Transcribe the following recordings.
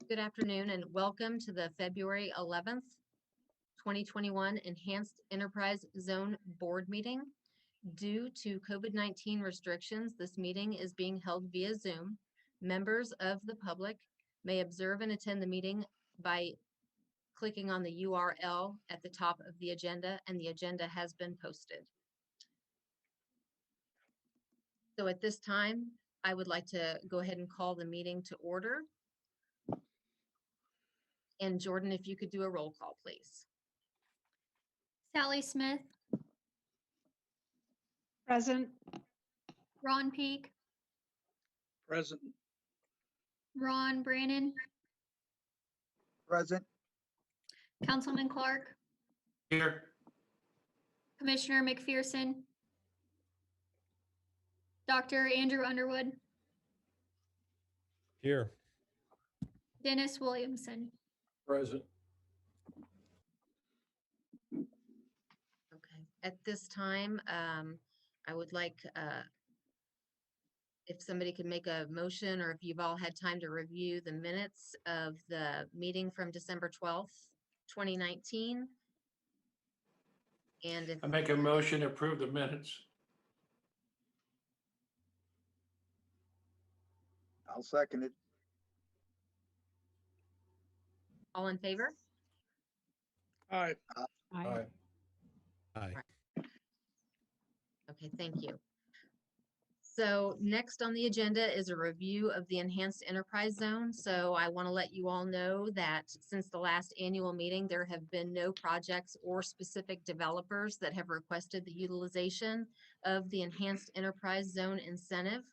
Good afternoon and welcome to the February 11th, 2021 Enhanced Enterprise Zone Board Meeting. Due to COVID-19 restrictions, this meeting is being held via Zoom. Members of the public may observe and attend the meeting by clicking on the URL at the top of the agenda, and the agenda has been posted. So at this time, I would like to go ahead and call the meeting to order. And Jordan, if you could do a roll call, please. Sally Smith, Present. Ron Peak, Present. Ron Brannon, Present. Councilman Clark, Here. Commissioner McPherson, Dr. Andrew Underwood, Here. Dennis Williamson. Present. Okay, at this time, I would like, if somebody could make a motion, or if you've all had time to review the minutes of the meeting from December 12th, 2019. And if I make a motion to approve the minutes. I'll second it. all in favor? Aye. Aye. Aye. Okay, thank you. So next on the agenda is a review of the Enhanced Enterprise Zone. So I want to let you all know that since the last annual meeting, there have been no projects or specific developers that have requested the utilization of the Enhanced Enterprise Zone incentive.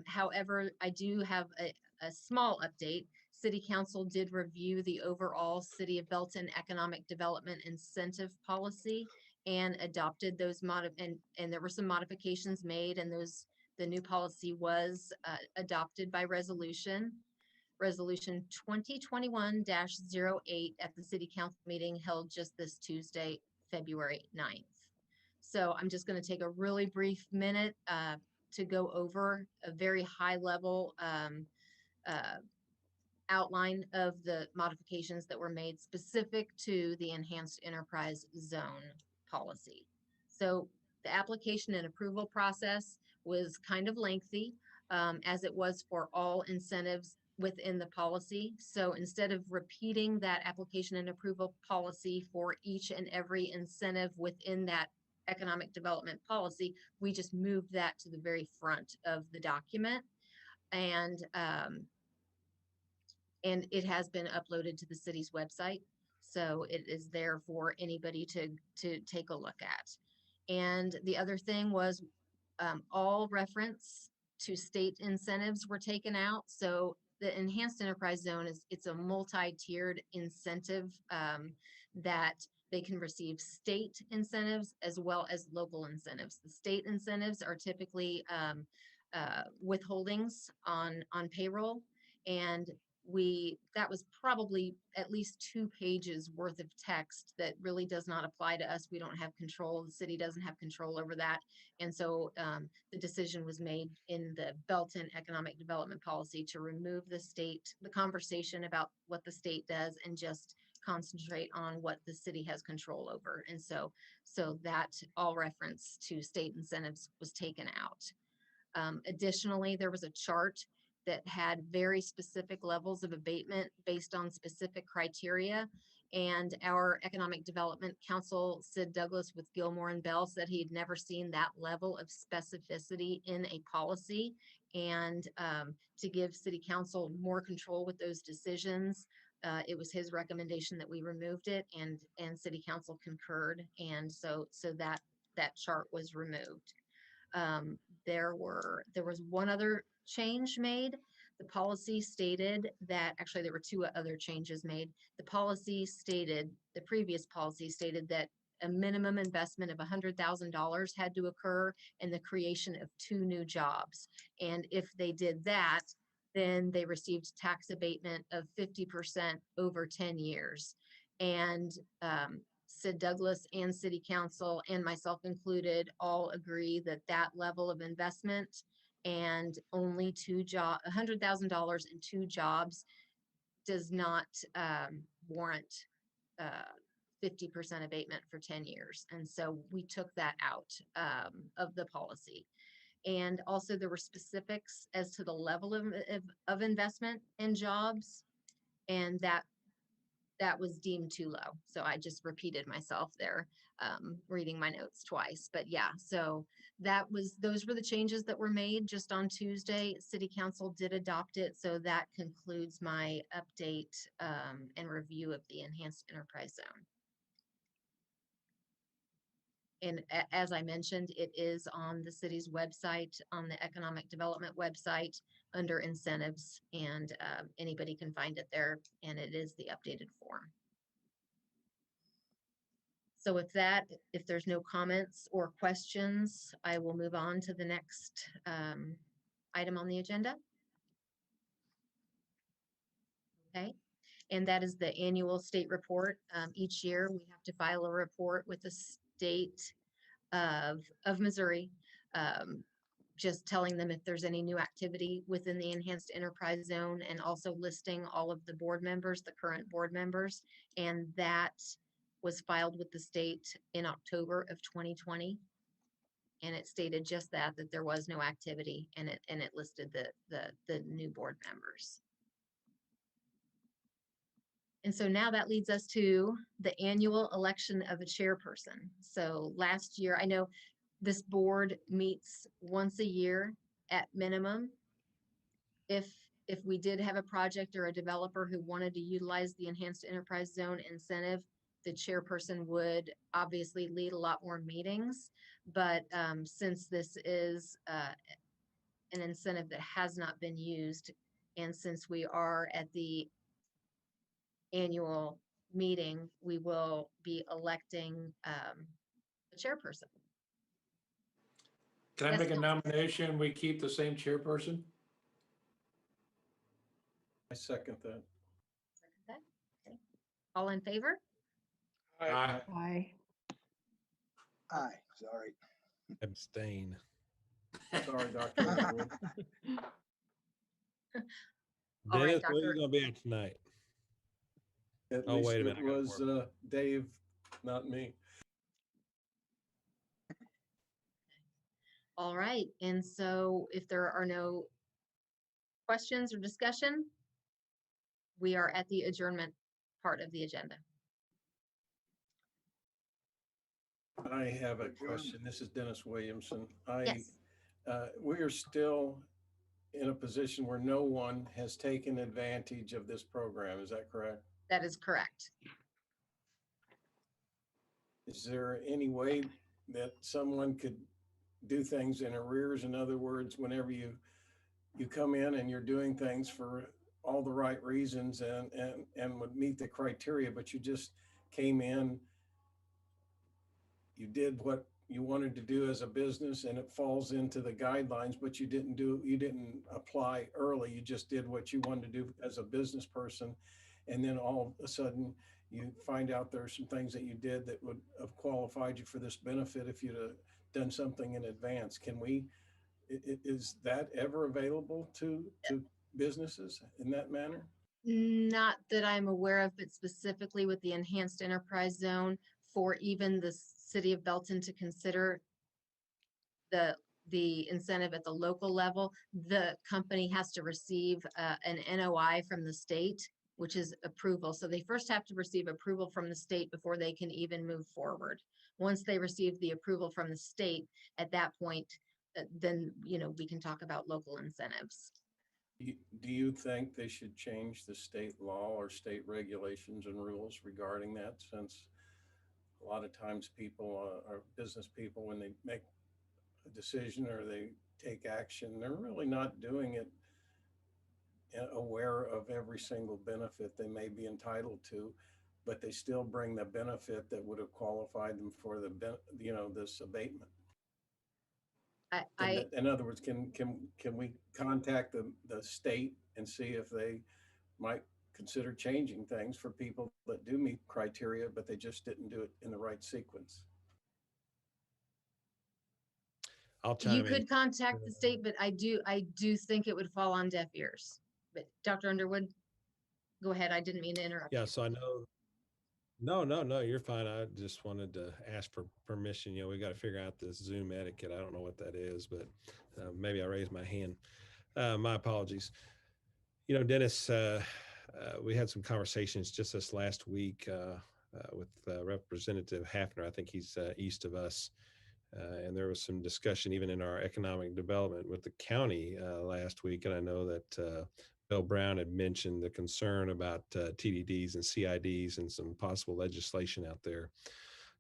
However, I do have a small update. City Council did review the overall City of Belton Economic Development Incentive Policy and adopted those and there were some modifications made, and the new policy was adopted by resolution 2021-08 at the City Council meeting held just this Tuesday, February 9th. So I'm just going to take a really brief minute to go over a very high level outline of the modifications that were made specific to the Enhanced Enterprise Zone policy. So the application and approval process was kind of lengthy, as it was for all incentives within the policy. So instead of repeating that application and approval policy for each and every incentive within that economic development policy, we just moved that to the very front of the document. And it has been uploaded to the city's website. So it is there for anybody to take a look at. And the other thing was all reference to state incentives were taken out. So the Enhanced Enterprise Zone it's a multi-tiered incentive that they can receive state incentives as well as local incentives. The state incentives are typically withholdings on payroll, and that was probably at least 2 pages worth of text that really does not apply to us. We don't have control. The city doesn't have control over that. And so the decision was made in the Belton Economic Development Policy to remove the conversation about what the state does and just concentrate on what the city has control over. And so that all reference to state incentives was taken out. Additionally, there was a chart that had very specific levels of abatement based on specific criteria. And our Economic Development Council, Sid Douglas with Gilmore and Bell, said he'd never seen that level of specificity in a policy. And to give City Council more control with those decisions, it was his recommendation that we removed it, and City Council concurred. And so that chart was removed. There was one other change made. The policy stated that, actually there were 2 other changes made. The previous policy stated that a minimum investment of $100,000 had to occur in the creation of 2 new jobs. And if they did that, then they received tax abatement of 50% over 10 years. And Sid Douglas and City Council, and myself included, all agree that that level of investment and only $100,000 in 2 jobs does not warrant 50% abatement for 10 years. And so we took that out of the policy. And also there were specifics as to the level of investment in jobs, and that was deemed too low. So I just repeated myself there, reading my notes twice. But yeah, so those were the changes that were made just on Tuesday. City Council did adopt it. So that concludes my update and review of the enhanced enterprise zone. And as I mentioned, it is on the city's website, on the economic development website under incentives, and anybody can find it there, and it is the updated form. So with that, if there's no comments or questions, I will move on to the next item on the agenda. Okay, and that is the annual state report. Each year we have to file a report with the state of Missouri, just telling them if there's any new activity within the enhanced enterprise zone, and also listing all of the board members, the current board members. And that was filed with the state in October of 2020. And it stated just that there was no activity, and it listed the new board members. And so now that leads us to the annual election of a chairperson. So last year, I know this board meets once a year at minimum. If we did have a project or a developer who wanted to utilize the enhanced enterprise zone incentive, the chairperson would obviously lead a lot more meetings. But since this is an incentive that has not been used, and since we are at the annual meeting, we will be electing a chairperson. Can I Yes, make a Councilman. nomination? We keep the same chairperson? I second that. Second that? Okay. All in favor? Aye. Aye. Aye, sorry. Abstain. Sorry, Dr. Underwood. All right, Dennis, where Dr. you gonna be at tonight? At Oh, least wait a it minute, I gotta was Dave, not me. All right, and so if there are no questions or discussion, we are at the adjournment part of the agenda. I have a question. This is Dennis Williamson. Yes, We are still in a position where no one has taken advantage of this program. Is that correct? that is correct. Is there any way that someone could do things in arrears? In other words, whenever you come in and you're doing things for all the right reasons and would meet the criteria, but you just came in, you did what you wanted to do as a business and it falls into the guidelines, but you didn't apply early. You just did what you wanted to do as a business person. And then all of a sudden you find out there are some things that you did that would have qualified you for this benefit if you'd have done something in advance. Is that ever available to businesses in that manner? Not that I'm aware of, but specifically with the enhanced enterprise zone, for even the city of Belton to consider the incentive at the local level, the company has to receive an NOI from the state, which is approval. So they first have to receive approval from the state before they can even move forward. Once they receive the approval from the state, at that point, then, we can talk about local incentives. Do you think they should change the state law or state regulations and rules regarding that, since a lot of times people are business people, when they make a decision or they take action, they're really not doing it aware of every single benefit they may be entitled to, but they still bring the benefit that would have qualified them for this abatement. In other words, can we contact the state and see if they might consider changing things for people that do meet criteria, but they just didn't do it in the right sequence? I'll You chime in. could contact the state, but I do think it would fall on deaf ears. But Dr. Underwood? Go ahead. I didn't mean to interrupt. Yeah, you. so I know, no, you're fine. I just wanted to ask for permission. We got to figure out this Zoom etiquette. I don't know what that is, but maybe I raised my hand. My apologies. Dennis, we had some conversations just this last week with Representative Hafner. I think he's east of us. And there was some discussion even in our economic development with the county last week. And I know that Bill Brown had mentioned the concern about TDDs and CIDs and some possible legislation out there.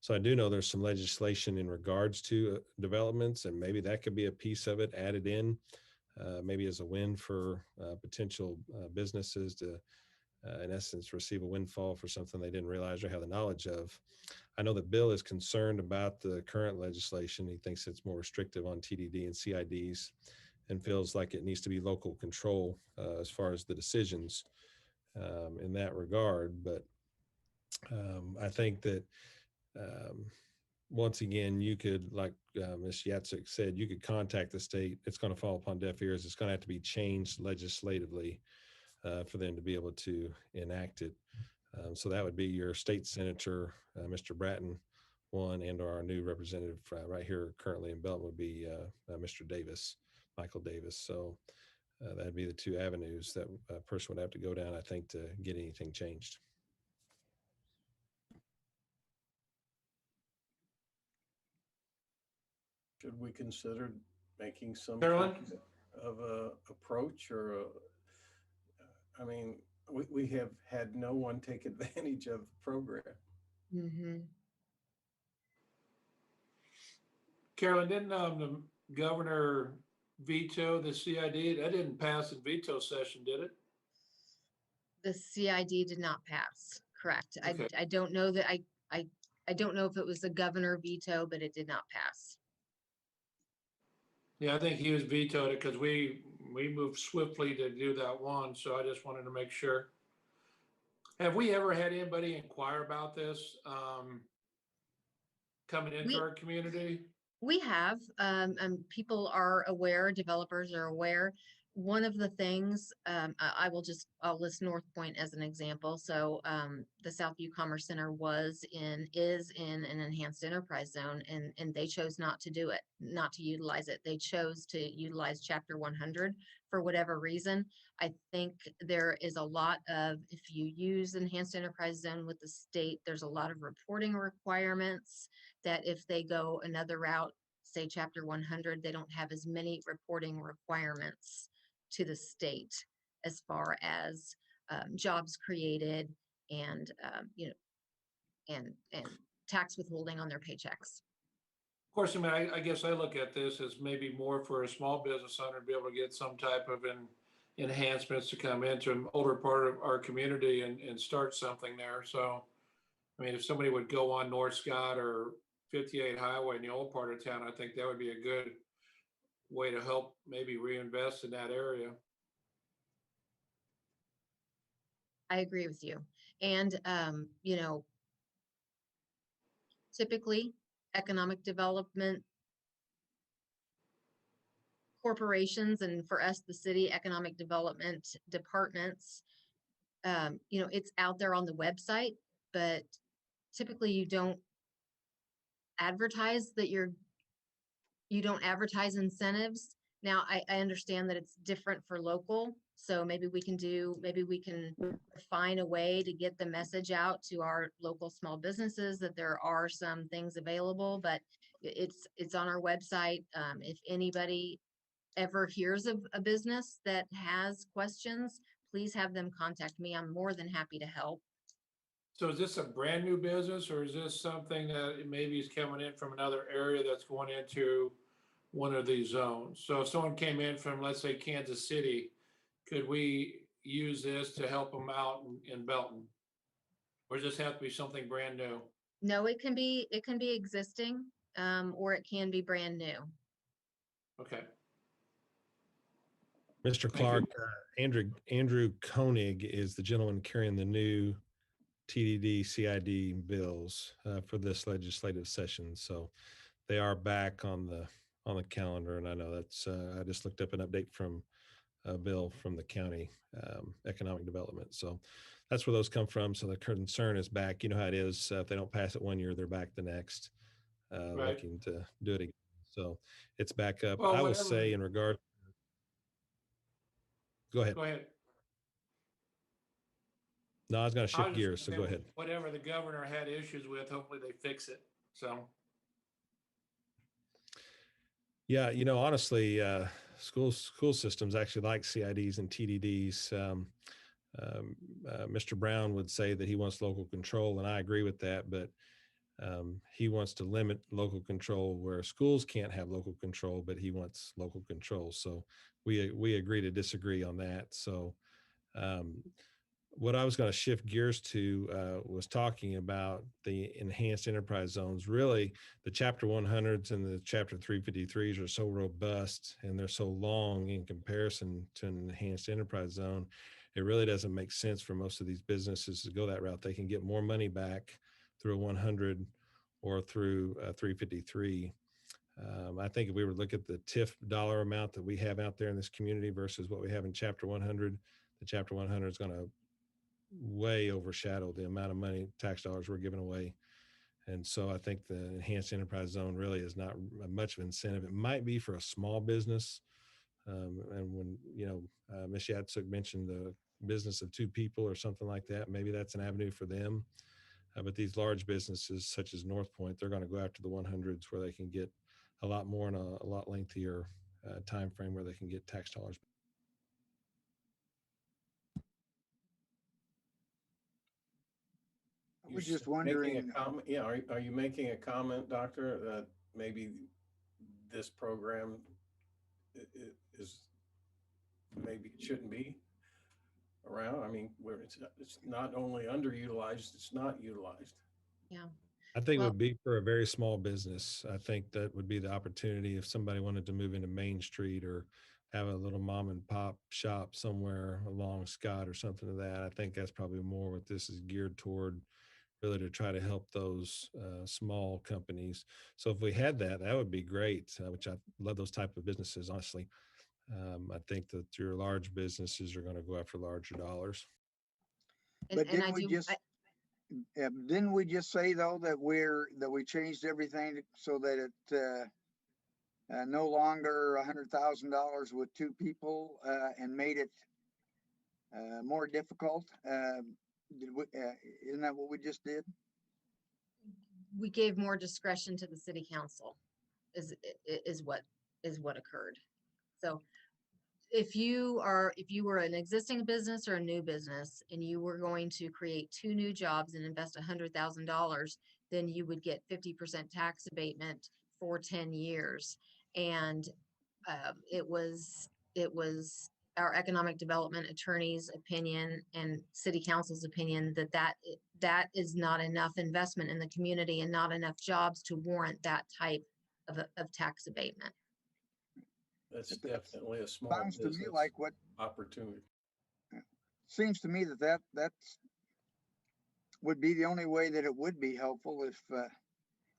So I do know there's some legislation in regards to developments, and maybe that could be a piece of it added in, maybe as a win for potential businesses to, in essence, receive a windfall for something they didn't realize or have the knowledge of. I know that Bill is concerned about the current legislation. He thinks it's more restrictive on TDD and CIDs and feels like it needs to be local control as far as the decisions in that regard. But I think that once again, you could, like Ms. Yatsik said, you could contact the state. It's going to fall upon deaf ears. It's going to have to be changed legislatively for them to be able to enact it. So that would be your state senator, Mr. Bratton, one, and our new representative right here currently in Belton would be Mr. Davis, Michael Davis. So that'd be the two avenues that a person would have to go down, I think, to get anything changed. Should we consider making some Carolyn? kind of a approach or I mean, we have had no one take advantage of the program. Mhm. Carolyn, didn't the governor veto the CID? That didn't pass in veto session, did it? The CID did not pass. Correct. Okay. I don't know that I don't know if it was the governor veto, but it did not pass. Yeah, I think he was vetoed it because we moved swiftly to do that one. So I just wanted to make sure. Have we ever had anybody inquire about this coming into We- our community? We have, people are aware, developers are aware. One of the things, I'll list North Point as an example. So, the Southview Commerce Center is in an enhanced enterprise zone, and they chose not to do it, not to utilize it. They chose to utilize Chapter 100 for whatever reason. I think there is a lot of, if you use enhanced enterprise zone with the state, there's a lot of reporting requirements that if they go another route, say Chapter 100, they don't have as many reporting requirements to the state as far as jobs created and and tax withholding on their paychecks. Of course, I mean, I guess I look at this as maybe more for a small business owner to be able to get some type of enhancements to come into an older part of our community and start something there. So, I mean, if somebody would go on North Scott or 58 Highway in the old part of town, I think that would be a good way to help maybe reinvest in that area. I agree with you. And, typically economic development corporations, and for us, the city economic development departments, it's out there on the website, but typically you don't advertise incentives. Now, I understand that it's different for local, so maybe we can find a way to get the message out to our local small businesses that there are some things available, but it's on our website. If anybody ever hears of a business that has questions, please have them contact me. I'm more than happy to help. So is this a brand new business, or is this something that maybe is coming in from another area that's going into one of these zones? So if someone came in from, let's say, Kansas City, could we use this to help them out in Belton? Or does this have to be something brand new? No, it can be existing, or it can be brand new. Okay. Mr. Thank Clark, Andrew Koenig is the gentleman carrying the new TDD CID bills for this legislative session. So they are back on the calendar, and I know that's I just looked up an update from bill from the county economic development. So that's where those come from. So the concern is back. You know how it is. If they don't pass it one year, they're back the next, Right. looking to do it again. So it's back up. Well, I will whatever say the- in regard. Go ahead. Go ahead. No, I was going to I shift was just gears. So gonna go say, ahead. whatever the governor had issues with, hopefully they fix it. So, Yeah, honestly, school systems actually like CIDs and TDDs. Mr. Brown would say that he wants local control, and I agree with that. But he wants to limit local control where schools can't have local control, but he wants local control. So we agree to disagree on that. So um, what I was going to shift gears to was talking about the enhanced enterprise zones. Really, the Chapter 100s and the Chapter 353s are so robust and they're so long in comparison to an enhanced enterprise zone. It really doesn't make sense for most of these businesses to go that route. They can get more money back through a 100 or through a 353. I think if we were to look at the TIF dollar amount that we have out there in this community versus what we have in Chapter 100, the Chapter 100 is going to way overshadow the amount of money, tax dollars we're giving away. And so I think the enhanced enterprise zone really is not much of incentive. It might be for a small business. And when, Ms. Yatsuk mentioned the business of 2 people or something like that, maybe that's an avenue for them. But these large businesses such as North Point, they're going to go after the 100s where they can get a lot more in a lot lengthier time frame where they can get tax dollars. I was You're just making wondering, a comment. Yeah, are you making a comment, Doctor, that maybe this program is maybe it shouldn't be around? I mean, where it's not only underutilized, it's not utilized. Yeah. I think it Well, would be for a very small business. I think that would be the opportunity if somebody wanted to move into Main Street or have a little mom and pop shop somewhere along Scott or something of that. I think that's probably more what this is geared toward, really to try to help those small companies. So if we had that, that would be great, which I love those type of businesses, honestly. I think that your large businesses are going to go after larger dollars. but and I do, didn't we just say though that we changed everything so that it no longer $100,000 with 2 people and made it more difficult? Isn't that what we just did? we gave more discretion to the city council is what occurred. So if you were an existing business or a new business and you were going to create 2 new jobs and invest $100,000, then you would get 50% tax abatement for 10 years. And it was our economic development attorney's opinion and city council's opinion that is not enough investment in the community and not enough jobs to warrant that type of tax abatement. That's definitely a small Sounds to me business like what opportunity. seems to me that would be the only way that it would be helpful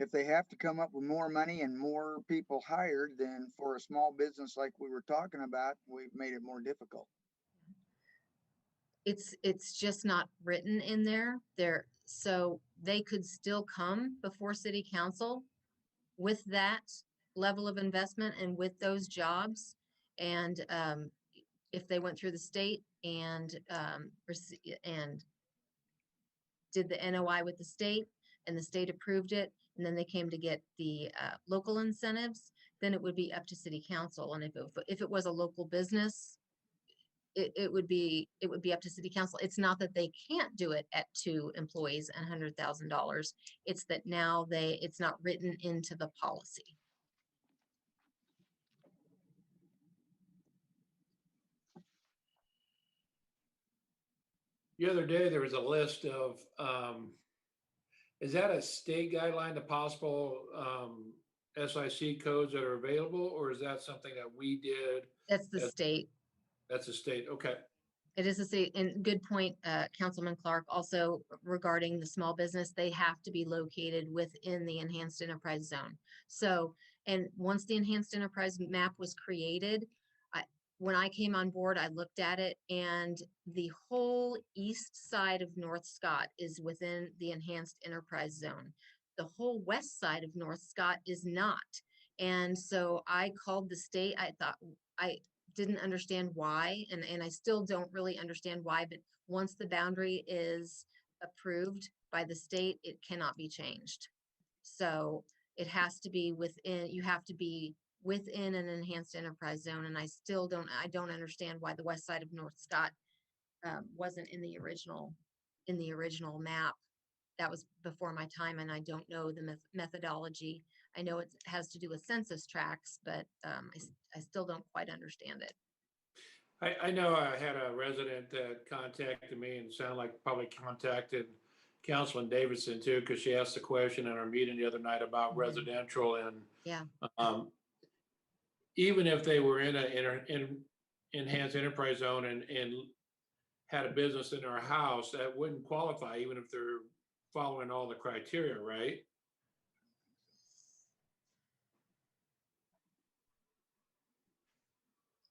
if they have to come up with more money and more people hired, then for a small business like we were talking about, we've made it more difficult. It's just not written in there, so they could still come before city council with that level of investment and with those jobs. And if they went through the state and did the NOI with the state and the state approved it, and then they came to get the local incentives, then it would be up to city council. And if it was a local business, it would be up to city council. It's not that they can't do it at 2 employees and $100,000. It's that now it's not written into the policy. the other day, there was a list of, is that a state guideline to possible SIC codes that are available, or is that something that we did? That's the Yes. state. That's a state, okay. It is a state, and good point, Councilman Clark, also regarding the small business, they have to be located within the enhanced enterprise zone. So, and once the enhanced enterprise map was created, when I came on board, I looked at it and the whole east side of North Scott is within the enhanced enterprise zone. The whole west side of North Scott is not. And so I called the state. I thought, I didn't understand why, and I still don't really understand why, but once the boundary is approved by the state, it cannot be changed. So it has to be within, you have to be within an enhanced enterprise zone, and I don't understand why the west side of North Scott wasn't in the original map. That was before my time, and I don't know the methodology. I know it has to do with census tracts, but I still don't quite understand it. I know I had a resident that contacted me and sounded like probably contacted Councilman Davidson too, because she asked the question in our meeting the other night about Mhm. residential and Yeah. Even if they were in enhanced enterprise zone and had a business in their house, that wouldn't qualify even if they're following all the criteria, right?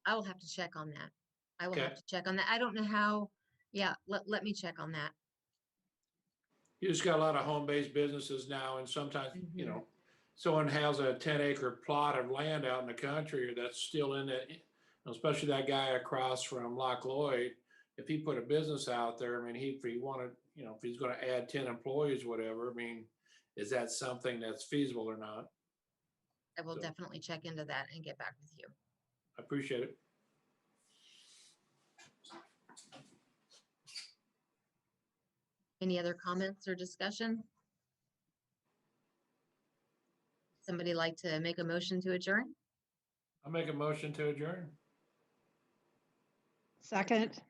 I will have to check on that. I will Okay. have to check on that. I don't know how. Yeah, let me check on that. You just got a lot of home-based businesses now, and sometimes, you Mhm. know, someone has a 10-acre plot of land out in the country that's still in it, especially that guy across from Loch Lloyd. If he put a business out there, I mean, if he wanted, you know, if he's gonna add 10 employees, whatever, I mean, is that something that's feasible or not? I will So- definitely check into that and get back with you. I appreciate it. Any other comments or discussion? Somebody like to make a motion to adjourn? I'll make a motion to adjourn. Second.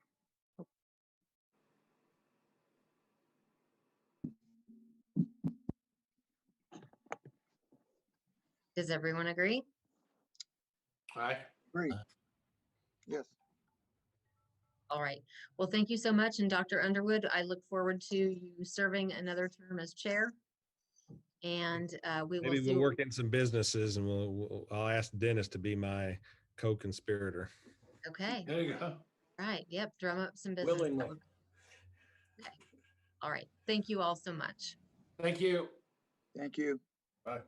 Does everyone agree? Aye. Great. Yes. All right. Well, thank you so much. And Dr. Underwood, I look forward to you serving another term as chair. And we will Maybe see. we'll work in some businesses and I'll ask Dennis to be my co-conspirator. Okay. There you go. Right. Yep. Drum up some business. Willingly. Okay. All right. Thank you all so much. Thank you. Thank you. Bye.